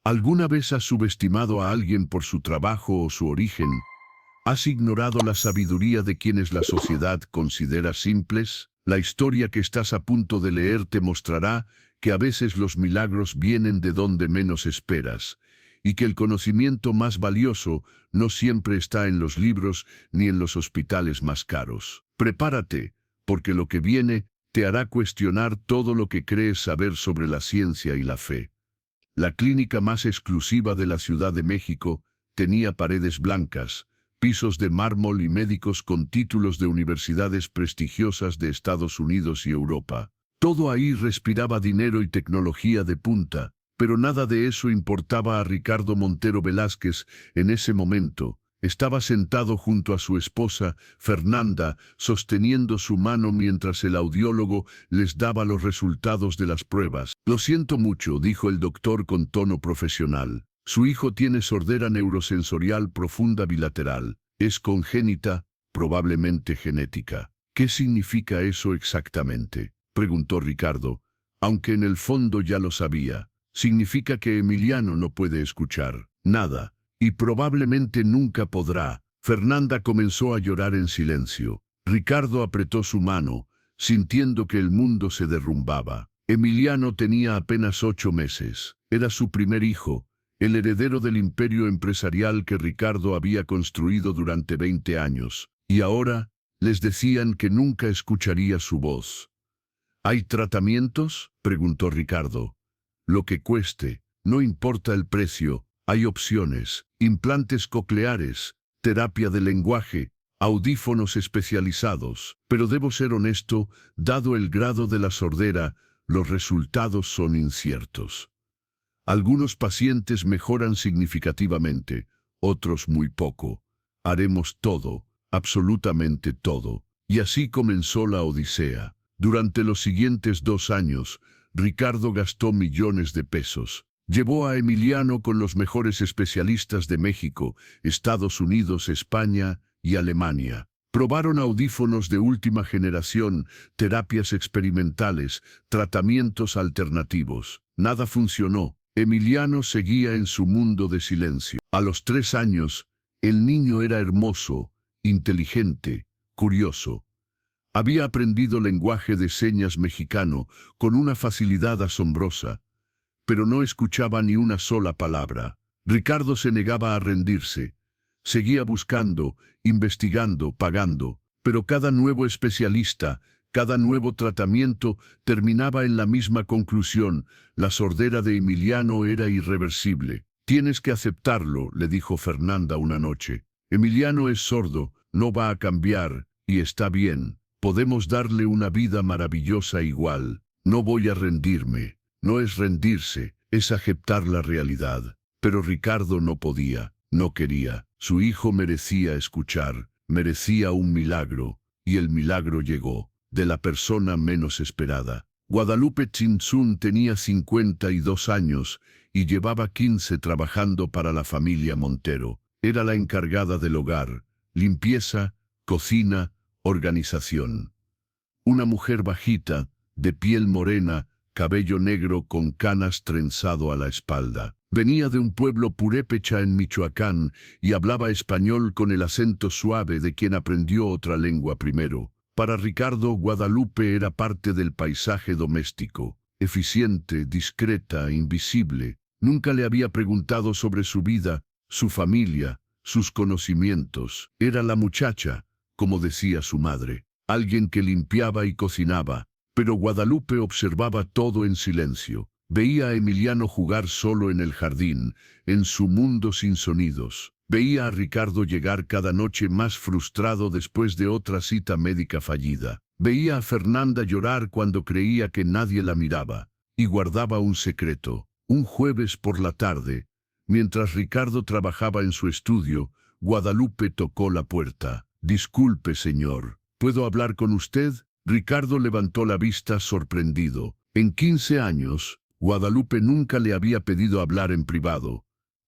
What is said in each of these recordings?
¿Alguna vez has subestimado a alguien por su trabajo o su origen? ¿Has ignorado la sabiduría de quienes la sociedad considera simples? La historia que estás a punto de leer te mostrará que a veces los milagros vienen de donde menos esperas, y que el conocimiento más valioso no siempre está en los libros ni en los hospitales más caros. Prepárate, porque lo que viene te hará cuestionar todo lo que crees saber sobre la ciencia y la fe. La clínica más exclusiva de la Ciudad de México tenía paredes blancas, pisos de mármol y médicos con títulos de universidades prestigiosas de Estados Unidos y Europa. Todo ahí respiraba dinero y tecnología de punta, pero nada de eso importaba a Ricardo Montero Velázquez en ese momento. Estaba sentado junto a su esposa, Fernanda, sosteniendo su mano mientras el audiólogo les daba los resultados de las pruebas. «Lo siento mucho», dijo el doctor con tono profesional. «Su hijo tiene sordera neurosensorial profunda bilateral. Es congénita, probablemente genética». «¿Qué significa eso exactamente?», preguntó Ricardo, aunque en el fondo ya lo sabía. «Significa que Emiliano no puede escuchar nada. Y probablemente nunca podrá». Fernanda comenzó a llorar en silencio. Ricardo apretó su mano, sintiendo que el mundo se derrumbaba. Emiliano tenía apenas 8 meses. Era su primer hijo, el heredero del imperio empresarial que Ricardo había construido durante 20 años. Y ahora les decían que nunca escucharía su voz. «¿Hay tratamientos?», preguntó Ricardo. «Lo que cueste, no importa el precio. Hay opciones, implantes cocleares, terapia de lenguaje, audífonos especializados. Pero debo ser honesto, dado el grado de la sordera, los resultados son inciertos. Algunos pacientes mejoran significativamente, otros muy poco. Haremos todo, absolutamente todo». Y así comenzó la odisea. Durante los siguientes 2 años, Ricardo gastó millones de pesos. Llevó a Emiliano con los mejores especialistas de México, Estados Unidos, España y Alemania. Probaron audífonos de última generación, terapias experimentales, tratamientos alternativos. Nada funcionó. Emiliano seguía en su mundo de silencio. A los 3 años, el niño era hermoso, inteligente, curioso. Había aprendido lenguaje de señas mexicano con una facilidad asombrosa, pero no escuchaba ni una sola palabra. Ricardo se negaba a rendirse. Seguía buscando, investigando, pagando, pero cada nuevo especialista, cada nuevo tratamiento terminaba en la misma conclusión: la sordera de Emiliano era irreversible. «Tienes que aceptarlo», le dijo Fernanda una noche. «Emiliano es sordo, no va a cambiar, y está bien. Podemos darle una vida maravillosa igual. No voy a rendirme». No es rendirse, es aceptar la realidad. Pero Ricardo no podía, no quería. Su hijo merecía escuchar, merecía un milagro, y el milagro llegó, de la persona menos esperada. Guadalupe Chinzún tenía 52 años y llevaba 15 trabajando para la familia Montero. Era la encargada del hogar, limpieza, cocina, organización. Una mujer bajita, de piel morena, cabello negro con canas trenzado a la espalda. Venía de un pueblo purépecha en Michoacán y hablaba español con el acento suave de quien aprendió otra lengua primero. Para Ricardo, Guadalupe era parte del paisaje doméstico, eficiente, discreta, invisible. Nunca le había preguntado sobre su vida, su familia, sus conocimientos. Era la muchacha, como decía su madre, alguien que limpiaba y cocinaba. Pero Guadalupe observaba todo en silencio. Veía a Emiliano jugar solo en el jardín, en su mundo sin sonidos. Veía a Ricardo llegar cada noche más frustrado después de otra cita médica fallida. Veía a Fernanda llorar cuando creía que nadie la miraba. Y guardaba un secreto. Un jueves por la tarde, mientras Ricardo trabajaba en su estudio, Guadalupe tocó la puerta. «Disculpe, señor, ¿puedo hablar con usted?». Ricardo levantó la vista sorprendido. En 15 años, Guadalupe nunca le había pedido hablar en privado.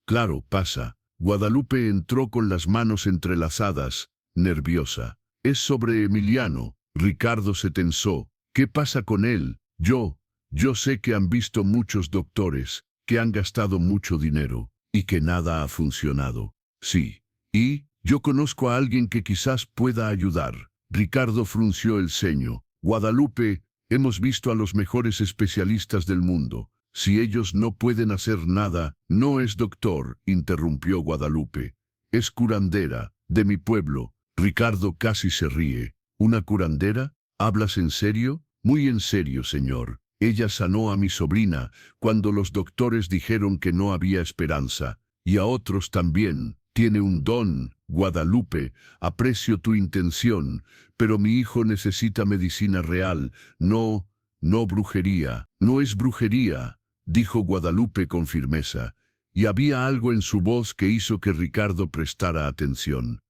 «Claro, pasa». Guadalupe entró con las manos entrelazadas, nerviosa. «Es sobre Emiliano». Ricardo se tensó. «¿Qué pasa con él?». Yo sé que han visto muchos doctores. que han gastado mucho dinero y que nada ha funcionado. Sí. Y yo conozco a alguien que quizás pueda ayudar. Ricardo frunció el ceño. Guadalupe, hemos visto a los mejores especialistas del mundo. Si ellos no pueden hacer nada, no es doctor, interrumpió Guadalupe. Es curandera, de mi pueblo. Ricardo casi se ríe. ¿Una curandera? ¿Hablas en serio? Muy en serio, señor. Ella sanó a mi sobrina cuando los doctores dijeron que no había esperanza. Y a otros también. Tiene un don, Guadalupe. Aprecio tu intención, pero mi hijo necesita medicina real, no brujería. No es brujería, dijo Guadalupe con firmeza, y había algo en su voz que hizo que Ricardo prestara atención.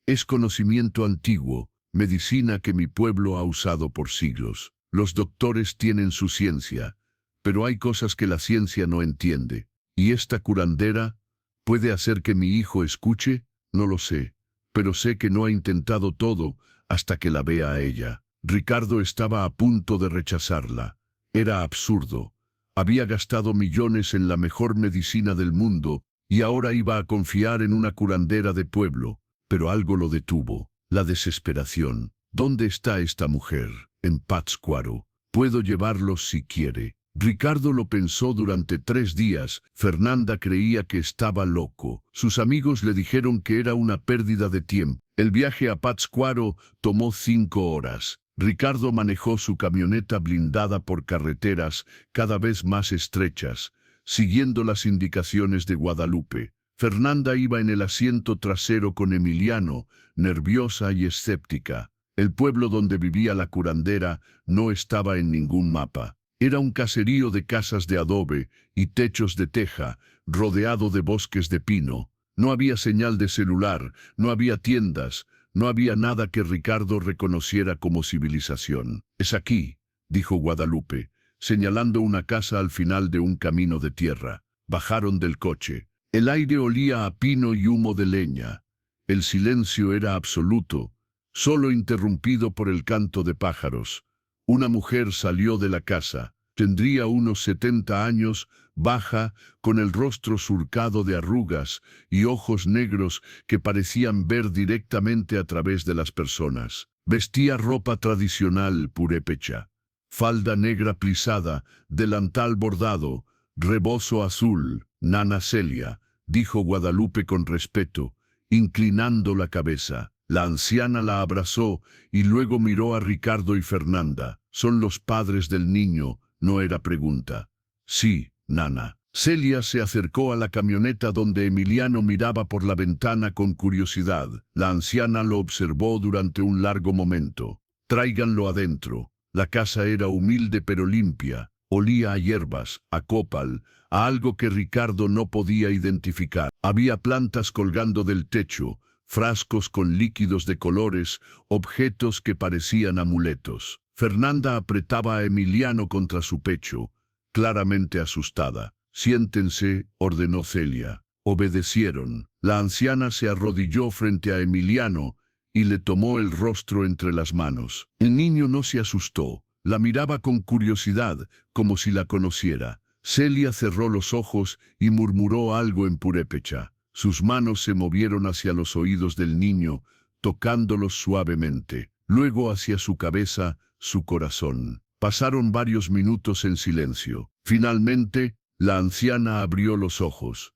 Es conocimiento antiguo, medicina que mi pueblo ha usado por siglos. Los doctores tienen su ciencia, pero hay cosas que la ciencia no entiende. ¿Y esta curandera puede hacer que mi hijo escuche? No lo sé, pero sé que no ha intentado todo hasta que la vea a ella. Ricardo estaba a punto de rechazarla. Era absurdo. Había gastado millones en la mejor medicina del mundo y ahora iba a confiar en una curandera de pueblo. Pero algo lo detuvo. La desesperación. ¿Dónde está esta mujer? En Pátzcuaro. Puedo llevarlos si quiere. Ricardo lo pensó durante 3 días. Fernanda creía que estaba loco. Sus amigos le dijeron que era una pérdida de tiempo. El viaje a Pátzcuaro tomó 5 horas. Ricardo manejó su camioneta blindada por carreteras cada vez más estrechas, siguiendo las indicaciones de Guadalupe. Fernanda iba en el asiento trasero con Emiliano, nerviosa y escéptica. El pueblo donde vivía la curandera no estaba en ningún mapa. Era un caserío de casas de adobe y techos de teja, rodeado de bosques de pino. No había señal de celular, no había tiendas, no había nada que Ricardo reconociera como civilización. «Es aquí», dijo Guadalupe, señalando una casa al final de un camino de tierra. Bajaron del coche. El aire olía a pino y humo de leña. El silencio era absoluto, solo interrumpido por el canto de pájaros. Una mujer salió de la casa. Tendría unos 70 años, baja, con el rostro surcado de arrugas y ojos negros que parecían ver directamente a través de las personas. Vestía ropa tradicional purépecha. Falda negra plisada, delantal bordado, rebozo azul. «Nana Celia», dijo Guadalupe con respeto, inclinando la cabeza. La anciana la abrazó y luego miró a Ricardo y Fernanda. «Son los padres del niño», no era pregunta. «Sí, Nana». Celia se acercó a la camioneta donde Emiliano miraba por la ventana con curiosidad. La anciana lo observó durante un largo momento. «Tráiganlo adentro». La casa era humilde pero limpia. Olía a hierbas, a copal, a algo que Ricardo no podía identificar. Había plantas colgando del techo, frascos con líquidos de colores, objetos que parecían amuletos. Fernanda apretaba a Emiliano contra su pecho, claramente asustada. «Siéntense», ordenó Celia. Obedecieron. La anciana se arrodilló frente a Emiliano y le tomó el rostro entre las manos. El niño no se asustó. La miraba con curiosidad, como si la conociera. Celia cerró los ojos y murmuró algo en purépecha. Sus manos se movieron hacia los oídos del niño, tocándolos suavemente. Luego hacia su cabeza, su corazón. Pasaron varios minutos en silencio. Finalmente, la anciana abrió los ojos.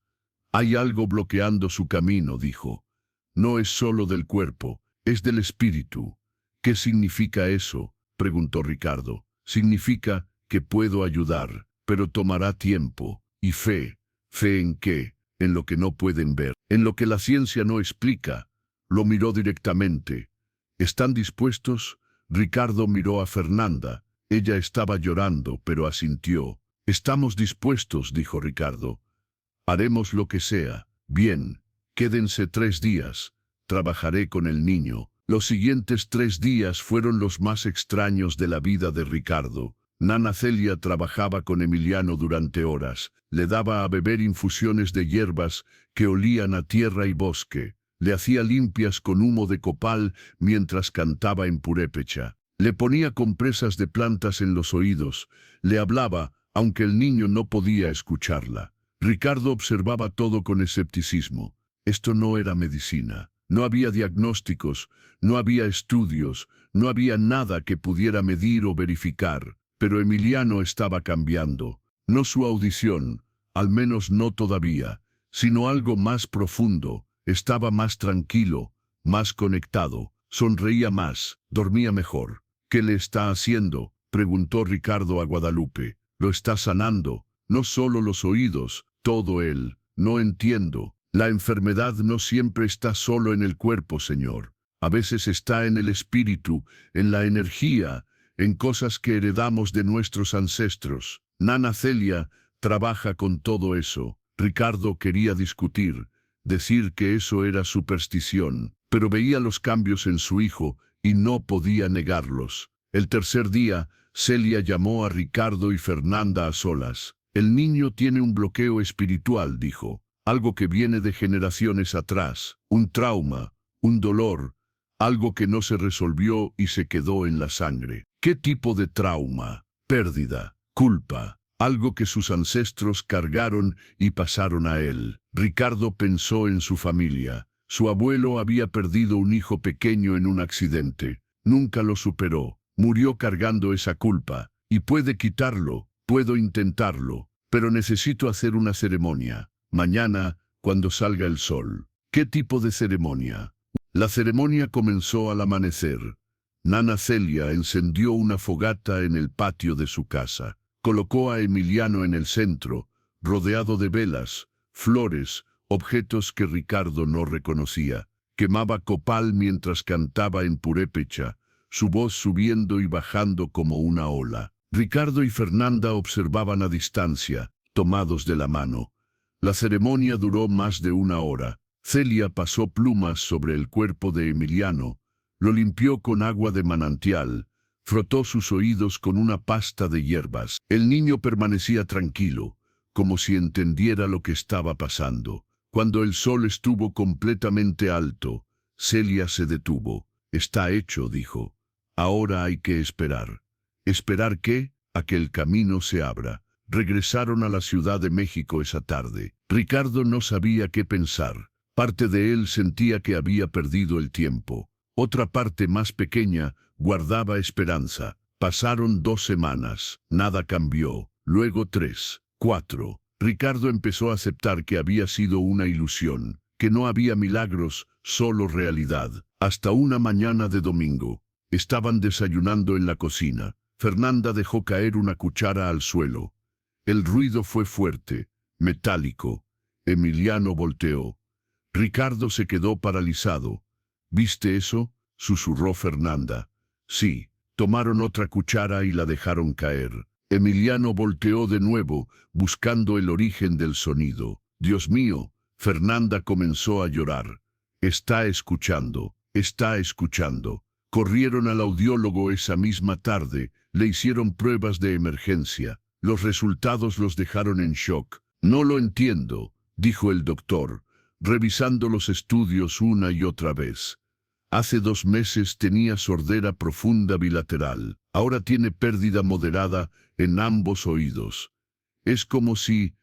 «Hay algo bloqueando su camino», dijo. «No es solo del cuerpo, es del espíritu». «¿Qué significa eso?», preguntó Ricardo. «Significa que puedo ayudar, pero tomará tiempo. Y fe». «¿Fe en qué?». «En lo que no pueden ver, en lo que la ciencia no explica». Lo miró directamente. «¿Están dispuestos?». Ricardo miró a Fernanda. Ella estaba llorando, pero asintió. «Estamos dispuestos», dijo Ricardo. «Haremos lo que sea». «Bien, quédense 3 días. Trabajaré con el niño». Los siguientes 3 días fueron los más extraños de la vida de Ricardo. Nana Celia trabajaba con Emiliano durante horas. Le daba a beber infusiones de hierbas que olían a tierra y bosque. Le hacía limpias con humo de copal mientras cantaba en purépecha. Le ponía compresas de plantas en los oídos. Le hablaba, aunque el niño no podía escucharla. Ricardo observaba todo con escepticismo. Esto no era medicina. No había diagnósticos, no había estudios, no había nada que pudiera medir o verificar. Pero Emiliano estaba cambiando. No su audición, al menos no todavía, sino algo más profundo. Estaba más tranquilo, más conectado, sonreía más, dormía mejor. ¿Qué le está haciendo?, preguntó Ricardo a Guadalupe. Lo está sanando, no solo los oídos, todo él. No entiendo. La enfermedad no siempre está solo en el cuerpo, señor. A veces está en el espíritu, en la energía, en cosas que heredamos de nuestros ancestros. Nana Celia trabaja con todo eso. Ricardo quería discutir, decir que eso era superstición, pero veía los cambios en su hijo y no podía negarlos. El tercer día, Celia llamó a Ricardo y Fernanda a solas. El niño tiene un bloqueo espiritual, dijo. Algo que viene de generaciones atrás, un trauma, un dolor, algo que no se resolvió y se quedó en la sangre. ¿Qué tipo de trauma? Pérdida, culpa, algo que sus ancestros cargaron y pasaron a él. Ricardo pensó en su familia. Su abuelo había perdido un hijo pequeño en un accidente. Nunca lo superó. Murió cargando esa culpa. Y puede quitarlo, puedo intentarlo, pero necesito hacer una ceremonia. Mañana, cuando salga el sol. ¿Qué tipo de ceremonia? La ceremonia comenzó al amanecer. Nana Celia encendió una fogata en el patio de su casa. Colocó a Emiliano en el centro, rodeado de velas, flores, objetos que Ricardo no reconocía. Quemaba copal mientras cantaba en purépecha, su voz subiendo y bajando como una ola. Ricardo y Fernanda observaban a distancia, tomados de la mano. La ceremonia duró más de una hora. Celia pasó plumas sobre el cuerpo de Emiliano, lo limpió con agua de manantial, frotó sus oídos con una pasta de hierbas. El niño permanecía tranquilo, como si entendiera lo que estaba pasando. Cuando el sol estuvo completamente alto, Celia se detuvo. Está hecho, dijo. Ahora hay que esperar. ¿Esperar qué? A que el camino se abra. Regresaron a la Ciudad de México esa tarde. Ricardo no sabía qué pensar. Parte de él sentía que había perdido el tiempo. Otra parte más pequeña guardaba esperanza. Pasaron 2 semanas. Nada cambió. Luego 3, 4. Ricardo empezó a aceptar que había sido una ilusión, que no había milagros, solo realidad. Hasta una mañana de domingo. Estaban desayunando en la cocina. Fernanda dejó caer una cuchara al suelo. El ruido fue fuerte, metálico. Emiliano volteó. Ricardo se quedó paralizado. ¿Viste eso?, susurró Fernanda. Sí. Tomaron otra cuchara y la dejaron caer. Emiliano volteó de nuevo, buscando el origen del sonido. Dios mío, Fernanda comenzó a llorar. Está escuchando, está escuchando. Corrieron al audiólogo esa misma tarde, le hicieron pruebas de emergencia. Los resultados los dejaron en shock. No lo entiendo, dijo el doctor, revisando los estudios una y otra vez. Hace 2 meses tenía sordera profunda bilateral. Ahora tiene pérdida moderada en ambos oídos. Es como si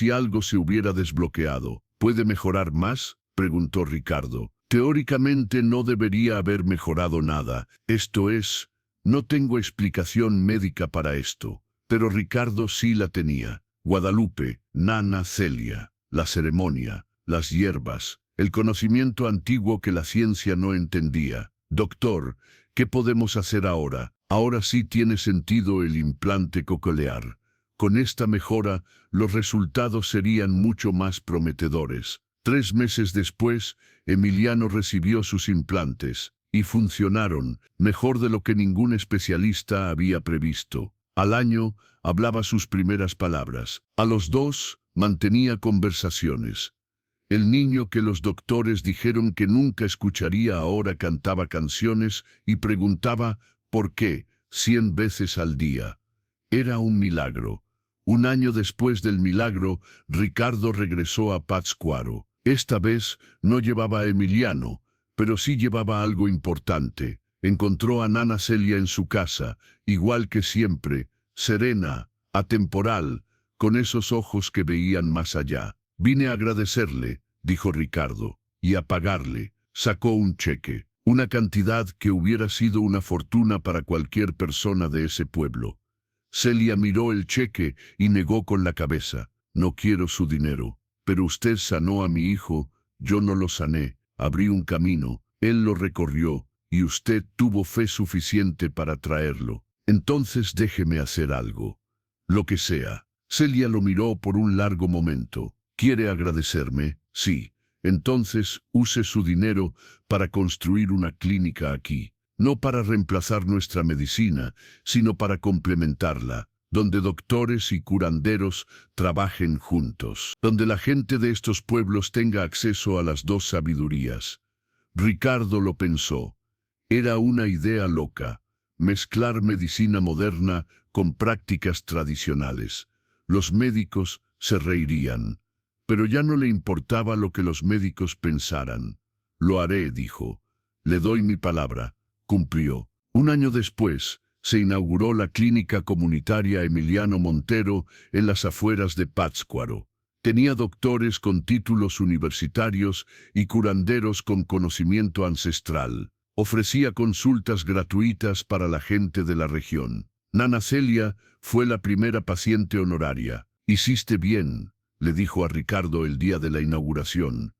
algo se hubiera desbloqueado. ¿Puede mejorar más?, preguntó Ricardo. Teóricamente no debería haber mejorado nada. Esto es, no tengo explicación médica para esto. Pero Ricardo sí la tenía. Guadalupe, Nana Celia, la ceremonia, las hierbas, el conocimiento antiguo que la ciencia no entendía. Doctor, ¿qué podemos hacer ahora? Ahora sí tiene sentido el implante coclear. Con esta mejora, los resultados serían mucho más prometedores. 3 meses después, Emiliano recibió sus implantes, y funcionaron, mejor de lo que ningún especialista había previsto. Al año, hablaba sus primeras palabras. A los 2, mantenía conversaciones. El niño que los doctores dijeron que nunca escucharía ahora cantaba canciones y preguntaba ¿por qué? 100 veces al día. Era un milagro. 1 año después del milagro, Ricardo regresó a Pátzcuaro. Esta vez no llevaba a Emiliano, pero sí llevaba algo importante. Encontró a Nana Celia en su casa, igual que siempre, serena, atemporal, con esos ojos que veían más allá. Vine a agradecerle, dijo Ricardo, y a pagarle. Sacó un cheque, una cantidad que hubiera sido una fortuna para cualquier persona de ese pueblo. Celia miró el cheque y negó con la cabeza. No quiero su dinero. Pero usted sanó a mi hijo, yo no lo sané. Abrí un camino, él lo recorrió, y usted tuvo fe suficiente para traerlo. Entonces déjeme hacer algo. Lo que sea. Celia lo miró por un largo momento. ¿Quiere agradecerme? Sí. Entonces use su dinero para construir una clínica aquí. No para reemplazar nuestra medicina, sino para complementarla, donde doctores y curanderos trabajen juntos, donde la gente de estos pueblos tenga acceso a las dos sabidurías. Ricardo lo pensó. Era una idea loca, mezclar medicina moderna con prácticas tradicionales. Los médicos se reirían, pero ya no le importaba lo que los médicos pensaran. Lo haré, dijo. Le doy mi palabra. Cumplió. Un año después, se inauguró la clínica comunitaria Emiliano Montero en las afueras de Pátzcuaro. Tenía doctores con títulos universitarios y curanderos con conocimiento ancestral. Ofrecía consultas gratuitas para la gente de la región. Nana Celia fue la primera paciente honoraria. Hiciste bien, le dijo a Ricardo el día de la inauguración.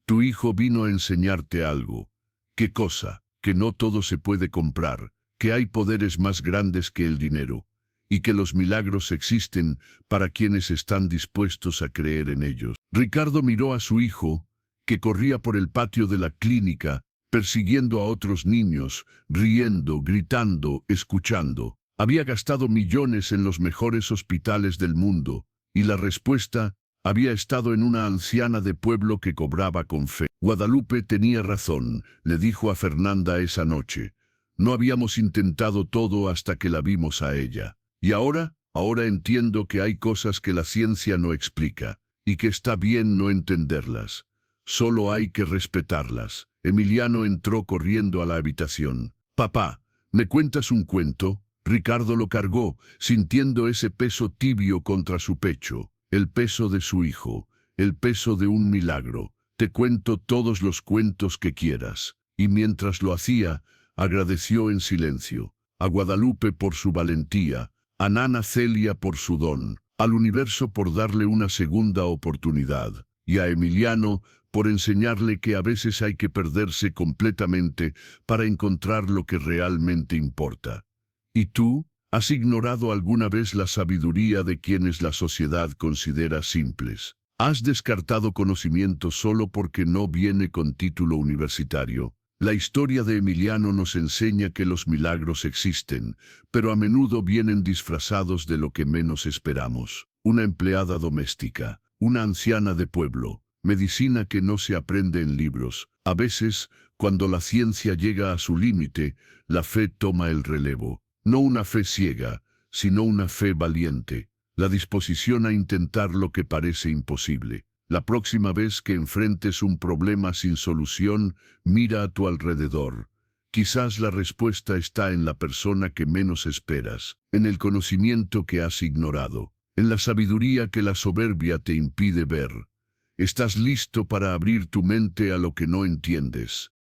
Tu hijo vino a enseñarte algo. ¿Qué cosa? Que no todo se puede comprar, que hay poderes más grandes que el dinero, y que los milagros existen para quienes están dispuestos a creer en ellos. Ricardo miró a su hijo, que corría por el patio de la clínica, persiguiendo a otros niños, riendo, gritando, escuchando. Había gastado millones en los mejores hospitales del mundo, y la respuesta había estado en una anciana de pueblo que cobraba con fe. Guadalupe tenía razón, le dijo a Fernanda esa noche. No habíamos intentado todo hasta que la vimos a ella. Y ahora entiendo que hay cosas que la ciencia no explica, y que está bien no entenderlas. Solo hay que respetarlas. Emiliano entró corriendo a la habitación. Papá, ¿me cuentas un cuento? Ricardo lo cargó, sintiendo ese peso tibio contra su pecho. El peso de su hijo, el peso de un milagro. Te cuento todos los cuentos que quieras. Y mientras lo hacía, agradeció en silencio. A Guadalupe por su valentía, a Nana Celia por su don, al universo por darle una segunda oportunidad, y a Emiliano por enseñarle que a veces hay que perderse completamente para encontrar lo que realmente importa. ¿Y tú? ¿Has ignorado alguna vez la sabiduría de quienes la sociedad considera simples? ¿Has descartado conocimiento solo porque no viene con título universitario? La historia de Emiliano nos enseña que los milagros existen, pero a menudo vienen disfrazados de lo que menos esperamos. Una empleada doméstica, una anciana de pueblo, medicina que no se aprende en libros. A veces, cuando la ciencia llega a su límite, la fe toma el relevo. No una fe ciega, sino una fe valiente, la disposición a intentar lo que parece imposible. La próxima vez que enfrentes un problema sin solución, mira a tu alrededor. Quizás la respuesta está en la persona que menos esperas, en el conocimiento que has ignorado, en la sabiduría que la soberbia te impide ver. Estás listo para abrir tu mente a lo que no entiendes.